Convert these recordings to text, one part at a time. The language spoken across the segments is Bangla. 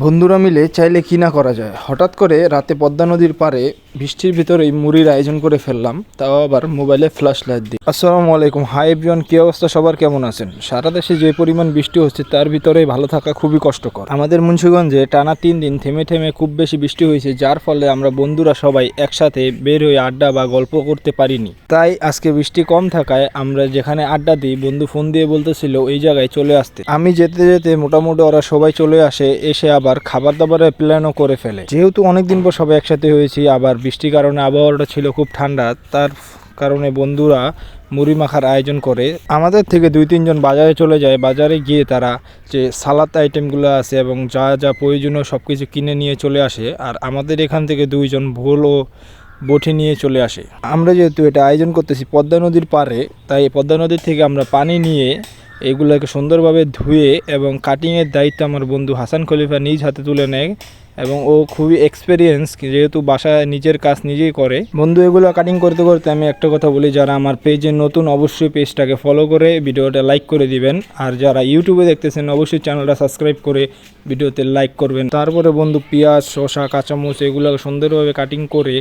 বন্ধুরা মিলে চাইলে কি না করা যায়। হঠাৎ করে রাতে পদ্মা নদীর পাড়ে বৃষ্টির ভিতরেই মুড়ির আয়োজন করে ফেললাম, তাও আবার মোবাইলে ফ্ল্যাশ লাইট দিয়ে। আসসালামু আলাইকুম, হাই এভরিওয়ান, কি অবস্থা সবার, কেমন আছেন? সারা দেশে যে পরিমাণ বৃষ্টি হচ্ছে তার ভিতরেই ভালো থাকা খুবই কষ্টকর। আমাদের মুন্সিগঞ্জে টানা 3 দিন থেমে থেমে খুব বেশি বৃষ্টি হয়েছে, যার ফলে আমরা বন্ধুরা সবাই একসাথে বের হয়ে আড্ডা বা গল্প করতে পারিনি। তাই আজকে বৃষ্টি কম থাকায় আমরা যেখানে আড্ডা দিই, বন্ধু ফোন দিয়ে বলতেছিল এই জায়গায় চলে আসতে। আমি যেতে যেতে মোটামুটি ওরা সবাই চলে আসে, এসে আবার খাবার দাবারের প্ল্যানও করে ফেলে। যেহেতু অনেকদিন পর সবাই একসাথে হয়েছি, আবার বৃষ্টির কারণে আবহাওয়াটা ছিল খুব ঠান্ডা, তার কারণে বন্ধুরা মুড়ি মাখার আয়োজন করে। আমাদের থেকে 2-3 জন বাজারে চলে যায়। বাজারে গিয়ে তারা যে সালাদ আইটেমগুলো আছে এবং যা যা প্রয়োজনীয় সব কিছু কিনে নিয়ে চলে আসে, আর আমাদের এখান থেকে 2 জন ভোল ও বটি নিয়ে চলে আসে। আমরা যেহেতু এটা আয়োজন করতেছি পদ্মা নদীর পাড়ে, তাই পদ্মা নদীর থেকে আমরা পানি নিয়ে এগুলোকে সুন্দরভাবে ধুয়ে এবং কাটিংয়ের দায়িত্ব আমার বন্ধু হাসান খলিফা নিজ হাতে তুলে নেয় এবং ও খুবই এক্সপেরিয়েন্স, যেহেতু বাসায় নিজের কাজ নিজেই করে। বন্ধু এগুলো কাটিং করতে করতে আমি একটা কথা বলি, যারা আমার পেজে নতুন অবশ্যই পেজটাকে ফলো করে ভিডিওটা লাইক করে দিবেন, আর যারা ইউটিউবে দেখতেছেন অবশ্যই চ্যানেলটা সাবস্ক্রাইব করে ভিডিওতে লাইক করবেন। তারপরে বন্ধু পেঁয়াজ, শসা, কাঁচামরিচ এগুলো সুন্দরভাবে কাটিং করে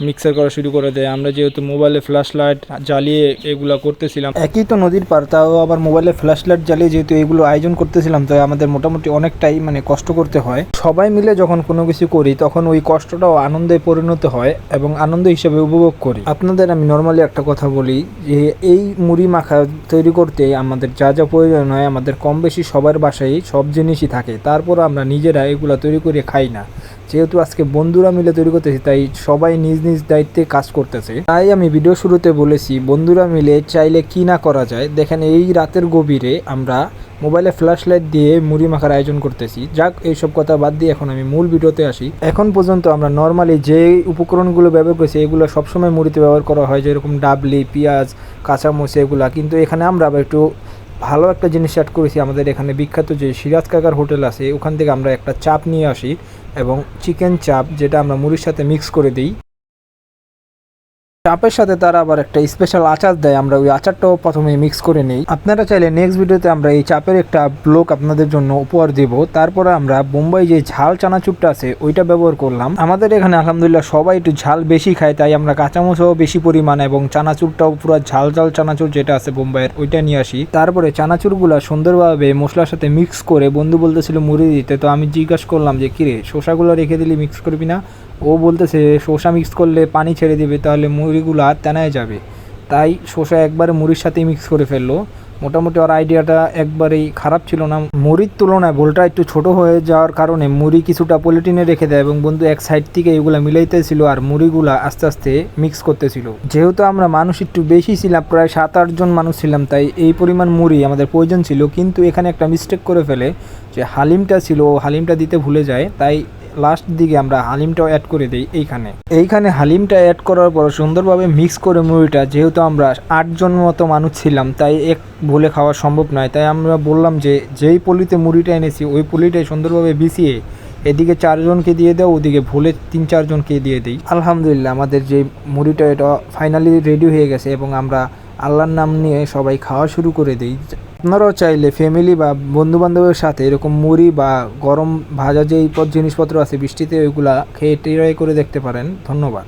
মিক্সার করা শুরু করে দেয়। আমরা যেহেতু মোবাইলে ফ্ল্যাশ লাইট জ্বালিয়ে এগুলো করতেছিলাম, একই তো নদীর পার, তাও আবার মোবাইলে ফ্ল্যাশ লাইট জ্বালিয়ে যেহেতু এগুলো আয়োজন করতেছিলাম, তাই আমাদের মোটামুটি অনেকটাই কষ্ট করতে হয়। সবাই মিলে যখন কোনো কিছু করি তখন ওই কষ্টটাও আনন্দে পরিণত হয় এবং আনন্দ হিসেবে উপভোগ করি। আপনাদের আমি নর্মালি একটা কথা বলি যে এই মুড়ি মাখা তৈরি করতে আমাদের যা যা প্রয়োজন হয়, আমাদের কম বেশি সবার বাসায় সব জিনিসই থাকে, তারপর আমরা নিজেরা এগুলো তৈরি করে খাই না। যেহেতু আজকে বন্ধুরা মিলে তৈরি করতেছি, তাই সবাই নিজ নিজ দায়িত্বে কাজ করতেছে। তাই আমি ভিডিও শুরুতে বলেছি বন্ধুরা মিলে চাইলে কি না করা যায়। দেখেন এই রাতের গভীরে আমরা মোবাইলে ফ্ল্যাশ লাইট দিয়ে মুড়ি মাখার আয়োজন করতেছি। যাক, এইসব কথা বাদ দিয়ে এখন আমি মূল ভিডিওতে আসি। এখন পর্যন্ত আমরা নর্মালি যে উপকরণগুলো ব্যবহার করছি এগুলো সবসময় মুড়িতে ব্যবহার করা হয়, যেরকম ডাবলি, পেঁয়াজ, কাঁচামরিচ এগুলা। কিন্তু এখানে আমরা আবার একটু ভালো একটা জিনিস অ্যাড করেছি। আমাদের এখানে বিখ্যাত যে সিরাজ কাকার হোটেল আছে, ওখান থেকে আমরা একটা চাপ নিয়ে আসি এবং চিকেন চাপ, যেটা আমরা মুড়ির সাথে মিক্স করে দিই। চাপের সাথে তারা আবার একটা স্পেশাল আচার দেয়, আমরা ওই আচারটাও প্রথমে মিক্স করে নিই। আপনারা চাইলে নেক্সট ভিডিওতে আমরা এই চাপের একটা ব্লগ আপনাদের জন্য উপহার দেব। তারপরে আমরা বোম্বাই যে ঝাল চানাচুরটা আছে ওইটা ব্যবহার করলাম। আমাদের এখানে আলহামদুলিল্লাহ সবাই একটু ঝাল বেশি খায়, তাই আমরা কাঁচামরিচও বেশি পরিমাণ এবং চানাচুরটাও পুরো ঝাল ঝাল চানাচুর যেটা আছে বোম্বাইয়ের, ওইটা নিয়ে আসি। তারপরে চানাচুরগুলো সুন্দরভাবে মশলার সাথে মিক্স করে বন্ধু বলতেছিল মুড়ি দিতে, তো আমি জিজ্ঞাসা করলাম যে কিরে শসাগুলো রেখে দিলি মিক্স করবি না? ও বলতেছে শসা মিক্স করলে পানি ছেড়ে দেবে, তাহলে মুড়িগুলো তেনায় যাবে। তাই শসা একবারে মুড়ির সাথেই মিক্স করে ফেললো। মোটামুটি ওর আইডিয়াটা একবারেই খারাপ ছিল না। মুড়ির তুলনায় বোলটা একটু ছোট হয়ে যাওয়ার কারণে মুড়ি কিছুটা পলিটিনে রেখে দেয় এবং বন্ধু এক সাইড থেকে এগুলো মিলাইতেছিল আর মুড়িগুলা আস্তে আস্তে মিক্স করতেছিল। যেহেতু আমরা মানুষ একটু বেশি ছিলাম, প্রায় 7-8 জন মানুষ ছিলাম, তাই এই পরিমাণ মুড়ি আমাদের প্রয়োজন ছিল। কিন্তু এখানে একটা মিস্টেক করে ফেলে, যে হালিমটা ছিল হালিমটা দিতে ভুলে যায়, তাই লাস্ট দিকে আমরা হালিমটাও অ্যাড করে দিই। এইখানে হালিমটা অ্যাড করার পর সুন্দরভাবে মিক্স করে মুড়িটা, যেহেতু আমরা 8 জন মতো মানুষ ছিলাম, তাই এক ভুলে খাওয়া সম্ভব নয়। তাই আমরা বললাম যে যেই পলিতে মুড়িটা এনেছি ওই পলিটাই সুন্দরভাবে বিছিয়ে এদিকে 4 জনকে দিয়ে দাও, ওদিকে ভুলে 3-4 জনকে দিয়ে দিই। আলহামদুলিল্লাহ আমাদের যে মুড়িটা এটা ফাইনালি রেডি হয়ে গেছে এবং আমরা আল্লাহর নাম নিয়ে সবাই খাওয়া শুরু করে দিই। আপনারাও চাইলে ফ্যামিলি বা বন্ধুবান্ধবের সাথে এরকম মুড়ি বা গরম ভাজা যেই জিনিসপত্র আছে বৃষ্টিতে, ওইগুলা খেয়ে ট্রাই করে দেখতে পারেন। ধন্যবাদ।